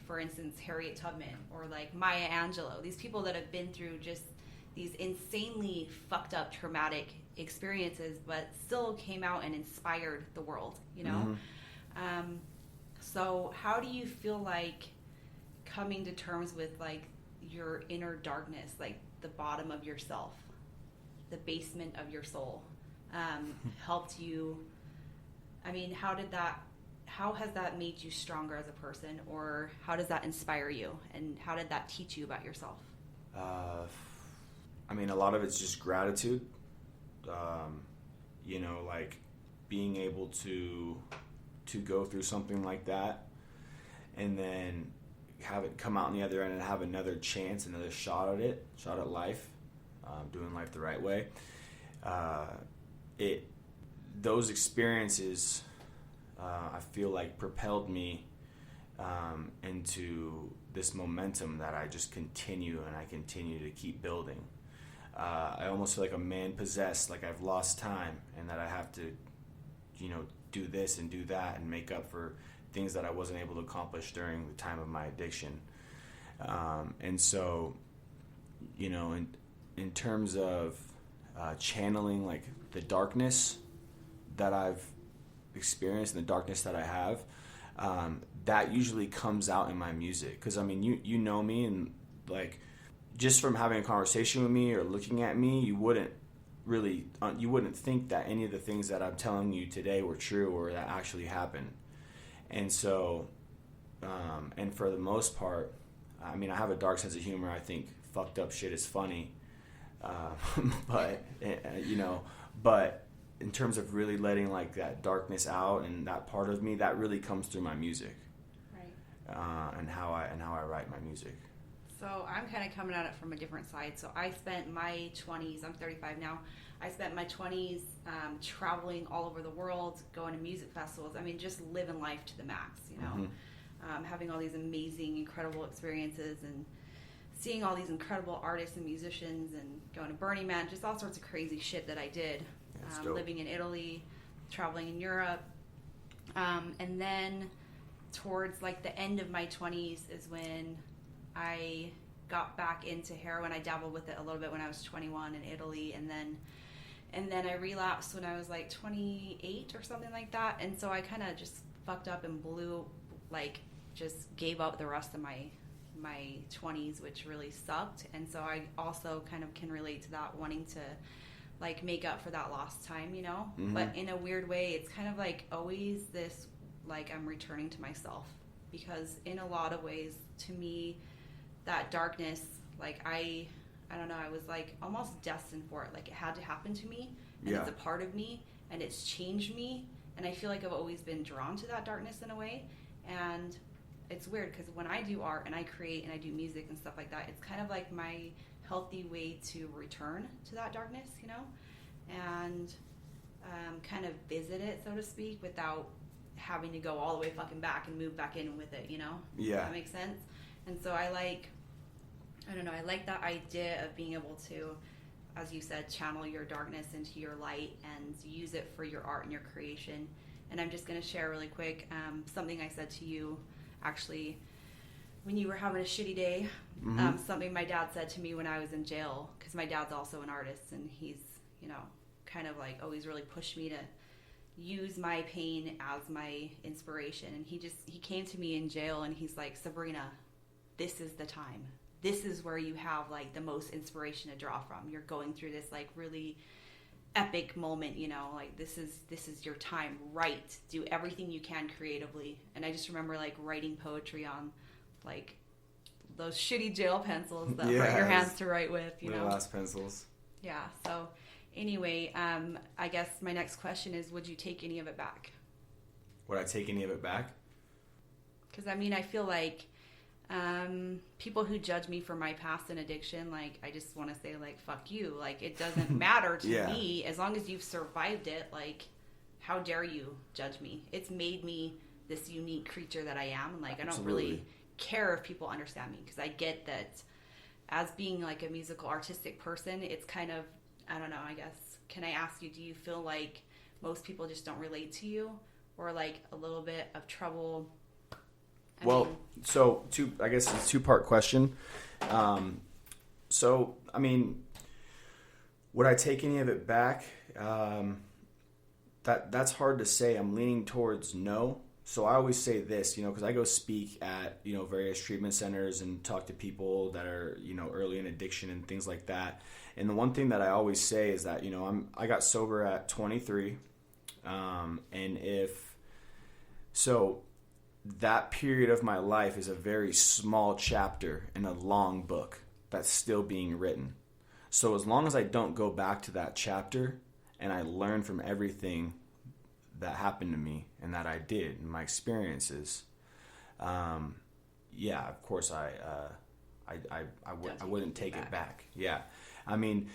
for instance, Harriet Tubman or like Maya Angelou, these people that have been through just these insanely fucked up traumatic experiences, but still came out and inspired the world, you know? So how do you feel like coming to terms with like your inner darkness, like the bottom of yourself, the basement of your soul, helped you? I mean, how has that made you stronger as a person, or how does that inspire you, and how did that teach you about yourself? I mean, a lot of it's just gratitude. You know, like being able to go through something like that and then have it come out on the other end and have another chance, another shot at life, doing life the right way. Those experiences, I feel like propelled me into this momentum that I just continue to keep building. I almost feel like a man possessed, like I've lost time and that I have to, you know, do this and do that and make up for things that I wasn't able to accomplish during the time of my addiction. And so, you know, in terms of channeling like the darkness that I've experienced and the darkness that I have, that usually comes out in my music. Because I mean, you know me, and like just from having a conversation with me or looking at me, you wouldn't think that any of the things that I'm telling you today were true or that actually happened. And so, and for the most part, I mean, I have a dark sense of humor. I think fucked up shit is funny. But, you know, but in terms of really letting like that darkness out and that part of me, that really comes through my music. Right. And how I write my music. So I'm kind of coming at it from a different side. So I spent my 20s, I'm 35 now, I spent my 20s traveling all over the world, going to music festivals. I mean, just living life to the max, you know, having all these amazing, incredible experiences and seeing all these incredible artists and musicians and going to Burning Man, just all sorts of crazy shit that I did. Living in Italy, traveling in Europe. And then towards like the end of my 20s is when I got back into heroin. I dabbled with it a little bit when I was 21 in Italy, and then I relapsed when I was like 28 or something like that. And so I kind of just fucked up and just gave up the rest of my 20s, which really sucked. And so I also kind of can relate to that, wanting to like make up for that lost time, you know. But in a weird way, it's kind of like always this, like I'm returning to myself, because in a lot of ways, to me, that darkness, like I don't know, I was like almost destined for it. Like it had to happen to me, and it's a part of me, and it's changed me. And I feel like I've always been drawn to that darkness in a way. And it's weird because when I do art and I create and I do music and stuff like that, it's kind of like my healthy way to return to that darkness, you know, and kind of visit it, so to speak, without having to go all the way fucking back and move back in with it, you know? Yeah. Does that make sense? And so I like that idea of being able to, as you said, channel your darkness into your light and use it for your art and your creation. And I'm just going to share really quick something I said to you, actually, when you were having a shitty day. Something my dad said to me when I was in jail, because my dad's also an artist, and he's, you know, kind of like always really pushed me to use my pain as my inspiration. And he came to me in jail and he's like, Sabrina, this is the time. This is where you have like the most inspiration to draw from. You're going through this like really epic moment, you know, like this is your time. Write, do everything you can creatively. And I just remember like writing poetry on like those shitty jail pencils that hurt your hands to write with, you know. Glass pencils. Yeah. So anyway, I guess my next question is, would you take any of it back? Would I take any of it back? Because I mean, I feel like people who judge me for my past and addiction, like I just want to say like, fuck you. Like it doesn't matter to me as long as you've survived it. Like, how dare you judge me? It's made me this unique creature that I am. And like, I don't really care if people understand me, because I get that as being like a musical artistic person, it's kind of, I don't know, I guess, can I ask you, do you feel like most people just don't relate to you, or like a little bit of trouble Well, so I guess it's a two-part question. So, I mean, would I take any of it back? That's hard to say. I'm leaning towards no. So I always say this, because I go speak at, various treatment centers and talk to people that are, early in addiction and things like that. And the one thing that I always say is that, I got sober at 23. So that period of my life is a very small chapter in a long book that's still being written. So as long as I don't go back to that chapter and I learn from everything that happened to me and that I did and my experiences, of course I wouldn't take it back. Yeah. I mean,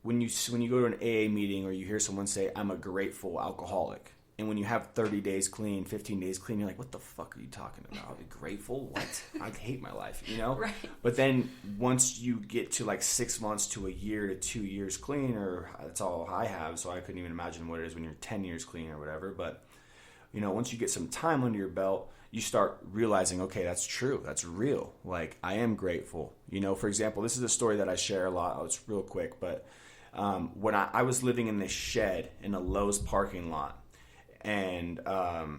when you go to an AA meeting or you hear someone say, I'm a grateful alcoholic, and when you have 30 days clean, 15 days clean, you're like, what the fuck are you talking about? I'll be grateful? What? I hate my life, Right. But then once you get to like 6 months to a year to 2 years clean, or that's all I have, so I couldn't even imagine what it is when you're 10 years clean or whatever. But, once you get some time under your belt, you start realizing, okay, that's true. That's real. Like, I am grateful. For example, this is a story that I share a lot. It's real quick, but when I was living in this shed in a Lowe's parking lot, and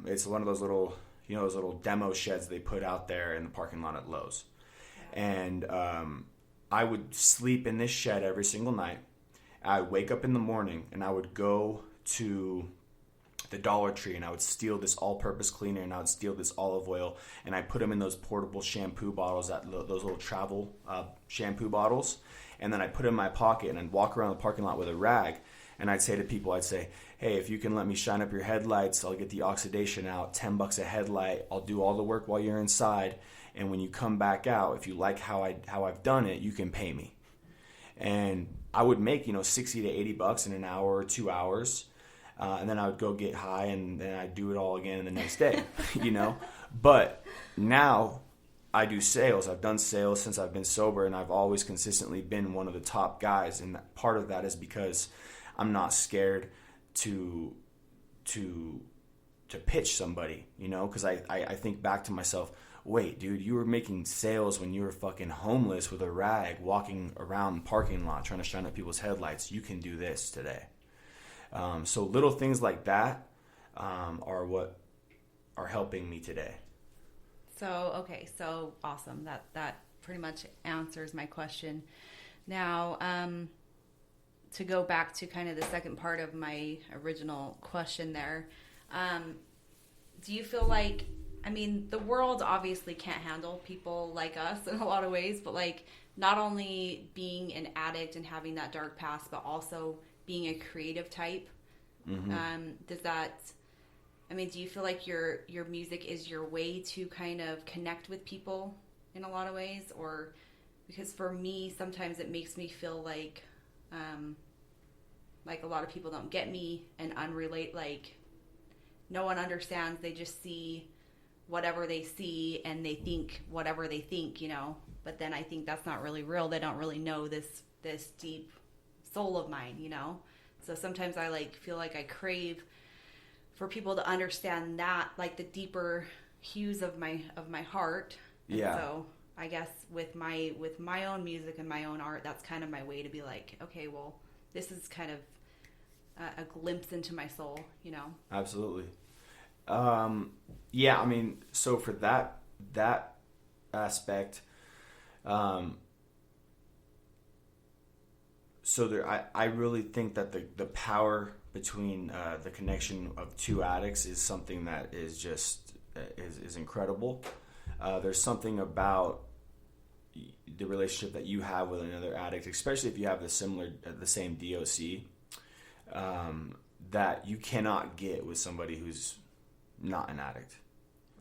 it's one of those little, those little demo sheds they put out there in the parking lot at Lowe's. And I would sleep in this shed every single night. I'd wake up in the morning and I would go to the Dollar Tree and I would steal this all-purpose cleaner and I would steal this olive oil and I put them in those portable shampoo bottles, those little travel shampoo bottles. And then I'd put it in my pocket and I'd walk around the parking lot with a rag. And I'd say to people, hey, if you can let me shine up your headlights, I'll get the oxidation out, $10 a headlight. I'll do all the work while you're inside. And when you come back out, if you like how I've done it, you can pay me. And I would make, 60 to 80 bucks in an hour or 2 hours. And then I would go get high and then I'd do it all again the next day, But now I do sales. I've done sales since I've been sober and I've always consistently been one of the top guys. And part of that is because I'm not scared to pitch somebody, because I think back to myself, wait, dude, you were making sales when you were fucking homeless with a rag walking around the parking lot trying to shine up people's headlights. You can do this today. So little things like that are what are helping me today. So awesome. That pretty much answers my question. Now, to go back to kind of the second part of my original question there, do you feel like, the world obviously can't handle people like us in a lot of ways, but like not only being an addict and having that dark past, but also being a creative type, do you feel like your music is your way to kind of connect with people in a lot of ways? Or because for me, sometimes it makes me feel like a lot of people don't get me and unrelate, like no one understands. They just see whatever they see and they think whatever they think, but then I think that's not really real. They don't really know this deep soul of mine, So sometimes I feel like I crave for people to understand that, like the deeper hues of my heart. And yeah. So I guess with my own music and my own art, that's kind of my way to be like, okay, well, this is kind of a glimpse into my soul, Absolutely. So for that aspect, I really think that the power between the connection of two addicts is something that is just is incredible. There's something about the relationship that you have with another addict, especially if you have the same DOC, that you cannot get with somebody who's not an addict.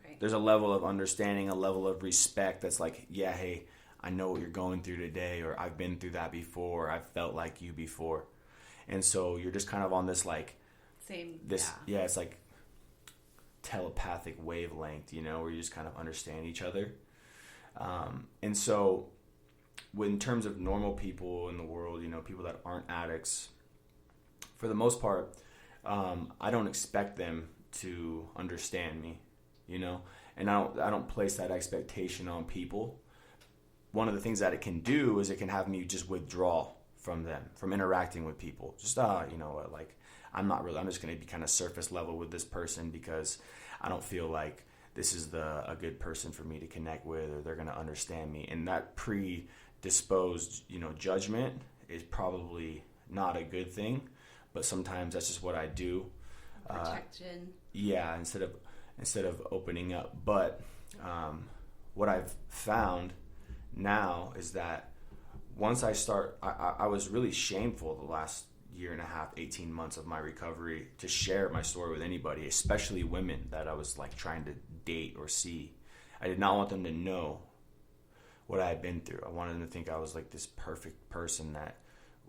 Right. There's a level of understanding, a level of respect that's like, yeah, hey, I know what you're going through today, or I've been through that before, I've felt like you before. And so you're just kind of on this it's like telepathic wavelength, where you just kind of understand each other. And so in terms of normal people in the world, people that aren't addicts, for the most part, I don't expect them to understand me, and I don't place that expectation on people. One of the things that it can do is it can have me just withdraw from them, from interacting with people. Just you know what, like I'm just going to be kind of surface level with this person because I don't feel like this is a good person for me to connect with, or they're going to understand me. And that predisposed, you know, judgment is probably not a good thing, but sometimes that's just what I do. Protection. Yeah, instead of opening up. But what I've found now is that once I start, I was really shameful the last year and a half, 18 months of my recovery to share my story with anybody, especially women that I was like trying to date or see. I did not want them to know what I had been through. I wanted them to think I was like this perfect person that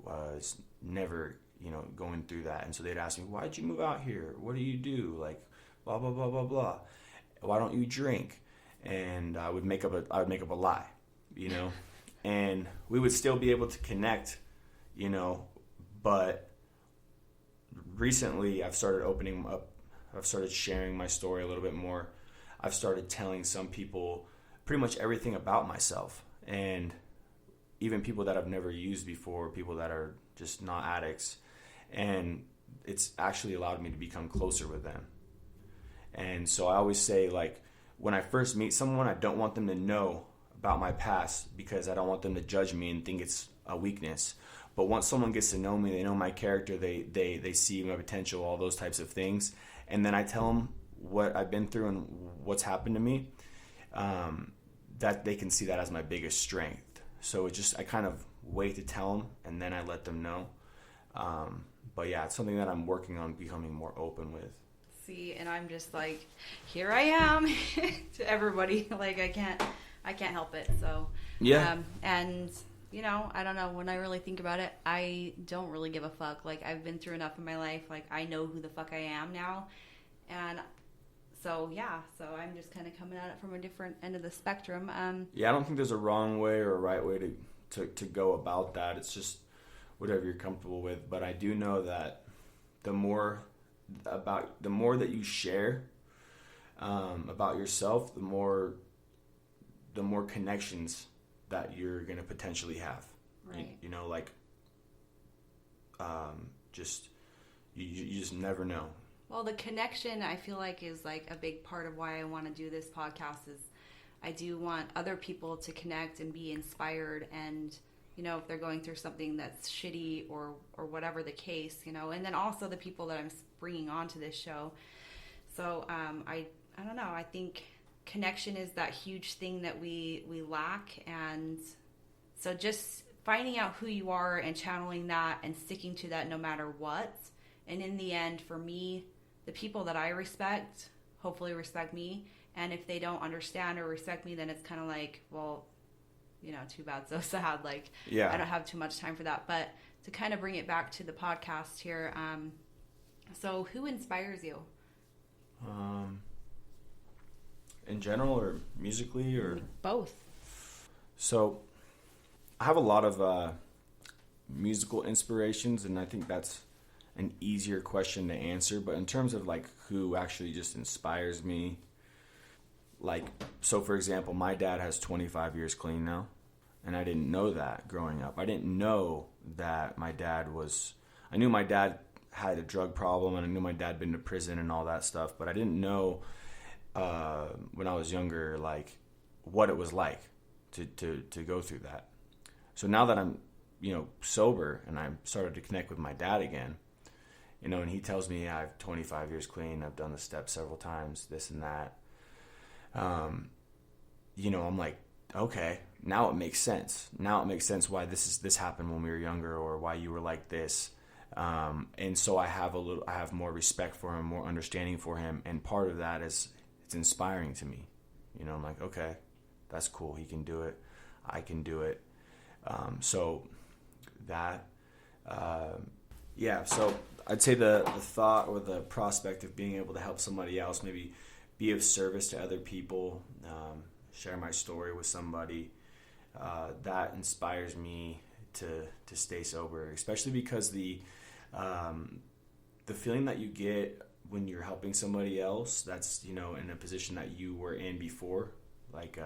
was never, you know, going through that. And so they'd ask me, why'd you move out here? What do you do? Like, blah, blah, blah, blah, blah. Why don't you drink? And I would make up a lie, you know, and we would still be able to connect, you know, but recently I've started opening up. I've started sharing my story a little bit more. I've started telling some people pretty much everything about myself, and even people that I've never used before, people that are just not addicts, and it's actually allowed me to become closer with them. And so I always say, like, when I first meet someone, I don't want them to know about my past because I don't want them to judge me and think it's a weakness. But once someone gets to know me, they know my character, they see my potential, all those types of things. And then I tell them what I've been through and what's happened to me, that they can see that as my biggest strength. So I kind of wait to tell them, and then I let them know. But yeah, it's something that I'm working on becoming more open with. See, and I'm just like, here I am to everybody. Like I can't help it. So yeah, and you know, I don't know, when I really think about it, I don't really give a fuck. Like I've been through enough in my life. Like I know who the fuck I am now, and so yeah, so I'm just kind of coming at it from a different end of the spectrum. Yeah, I don't think there's a wrong way or a right way to go about that. It's just whatever you're comfortable with. But I do know that the more that you share about yourself, the more connections that you're gonna potentially have. Right. You know, like just you just never know. Well, the connection, I feel like, is like a big part of why I want to do this podcast. Is I do want other people to connect and be inspired, and you know, if they're going through something that's shitty or whatever the case, you know, and then also the people that I'm bringing onto this show. So I don't know. I think connection is that huge thing that we lack, and so just finding out who you are and channeling that and sticking to that no matter what. And in the end, for me, the people that I respect hopefully respect me, and if they don't understand or respect me, then it's kind of like, well, you know, too bad, so sad. Like, yeah, I don't have too much time for that. But to kind of bring it back to the podcast here, so who inspires you? In general, or musically, or both? So I have a lot of musical inspirations, and I think that's an easier question to answer. But in terms of like who actually just inspires me, like, so for example, my dad has 25 years clean now, and I didn't know that growing up. I didn't know that I knew my dad had a drug problem, and I knew my dad had been to prison and all that stuff, but I didn't know when I was younger, like, what it was like to go through that. So now that I'm, you know, sober, and I started to connect with my dad again, you know, and he tells me, yeah, I have 25 years clean, I've done the steps several times, this and that. You know, I'm like, okay, now it makes sense. Now it makes sense why this happened when we were younger, or why you were like this. And so I have more respect for him, more understanding for him. And part of that is, it's inspiring to me. You know, I'm like, okay, that's cool. He can do it. I can do it. So that, yeah, so I'd say the thought or the prospect of being able to help somebody else, maybe be of service to other people, share my story with somebody, that inspires me to stay sober, especially because the feeling that you get when you're helping somebody else that's, in a position that you were in before, like